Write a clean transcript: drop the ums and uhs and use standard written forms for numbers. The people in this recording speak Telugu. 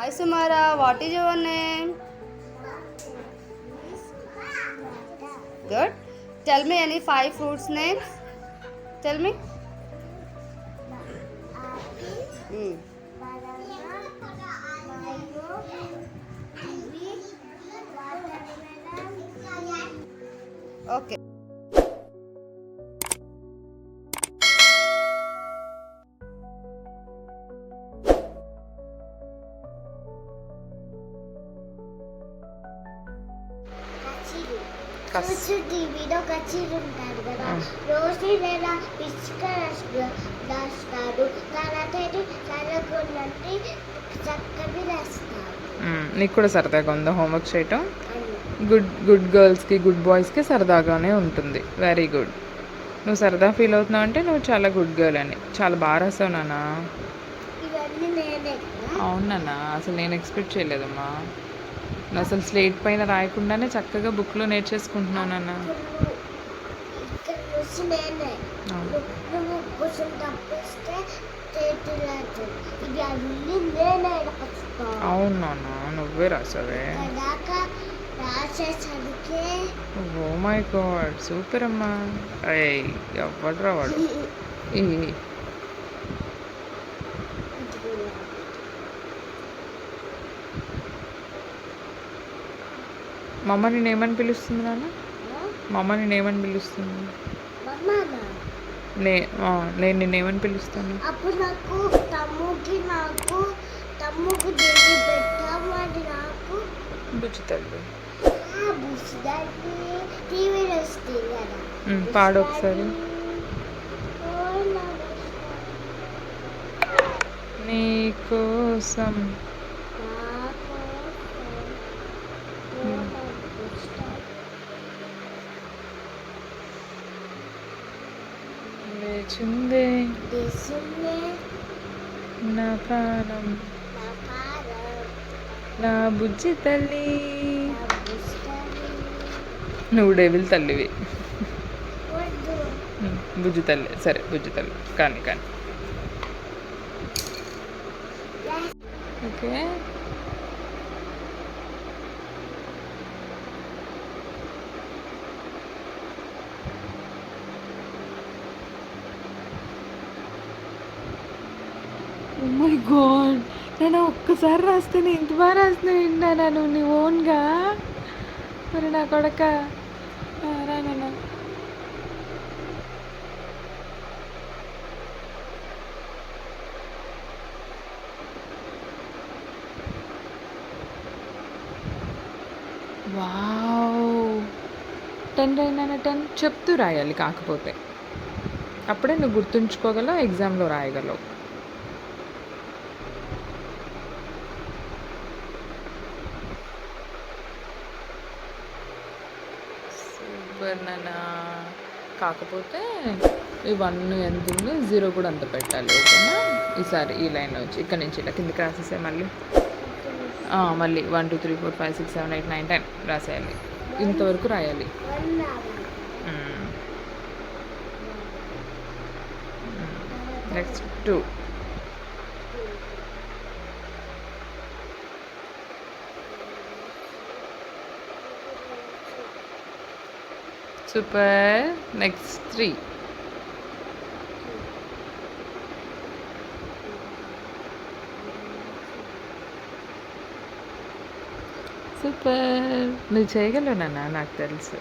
Hi Sumara, what is your name? Good. Tell me any five fruits names. Tell me. Hmm. Okay. చూసి టీవీలో కచ్చిలు ఉంటాడు కదా, రోజు ఇలా పిచ్చుక రాస్తాడు, తర్వాత చదవకుండాంటే చక్కగా రాస్తాడు. నీకు కూడా సరదాగా ఉందా హోంవర్క్ చేయటం? గుడ్ గర్ల్స్కి గుడ్ బాయ్స్కి సరదాగానే ఉంటుంది. Very good. నువ్వు సరదా ఫీల్ అవుతున్నావు అంటే నువ్వు చాలా గుడ్ గర్ల్ అని. చాలా బాగా రాసావు నాన్న. ఇవన్నీ నేనే. అవునన్నా, అసలు నేను ఎక్స్పెక్ట్ చేయలేదమ్మా. నువ్వు అసలు స్లేట్ పైన రాయకుండానే చక్కగా బుక్లో నేర్చేసుకుంటున్నావు నాన్న. ఇక్కడ చూసి నేనే. నువ్వు కొంచెం తప్పిస్తే ఇది అన్ని నేనే రాస్తాను. అవును నాన్న, నువ్వే రాసావే. రాసేసరికి ఓ మై గాడ్, సూపర్ అమ్మా. అయ్యి ఎవడు రావాడు. మమ్మ నేనేమని పిలుస్తుంది నాన్న? మమ్మ నేనేమని పిలుస్తుంది? నేను నిన్నేమని పిలుస్తాను? అప్పుడు నాకు తమ్ముకు దేవి పెట్టాము, అది నాకు బుజ్జి తల్లి. టీవీలో వస్తుంది కదా. పాడు ఒకసారి. నీకోసం లేచుందే నా ప్రాణం, నా బుజ్జి తల్లి. నువ్వు డెవిల్ తల్లివి. బుజ్జి తల్లి, సరే బుజ్జి తల్లి కానీ కానీ. ఓకే. ఓ మై గాడ్, నేను ఒక్కసారి రాస్తేనే ఇంత బాగా రాస్తున్నా విన్నాను నువ్వు నీ ఓన్గా. మరి నా కొడక రానా. వావ్, 10 రాయినా. 10 చెప్తూ రాయాలి, కాకపోతే అప్పుడే నువ్వు గుర్తుంచుకోగలవు, ఎగ్జామ్లో రాయగలవు. సూపర్ నాన్న. కాకపోతే ఈ 1 ఎంత ఉందో 0 కూడా అంత పెట్టాలి, ఓకేనా? ఈసారి ఈ లైన్లో వచ్చి ఇక్కడ నుంచి ఇలా కిందకి రాసేసే. మళ్ళీ 1 2 3 4 5 6 7 8 9 10 రాసేయాలి. ఇంతవరకు రాయాలి. నెక్స్ట్ 2. సూపర్. నెక్స్ట్ 3. సూపర్. నువ్వు చేయగలవు నాన్న, నాకు తెలుసు.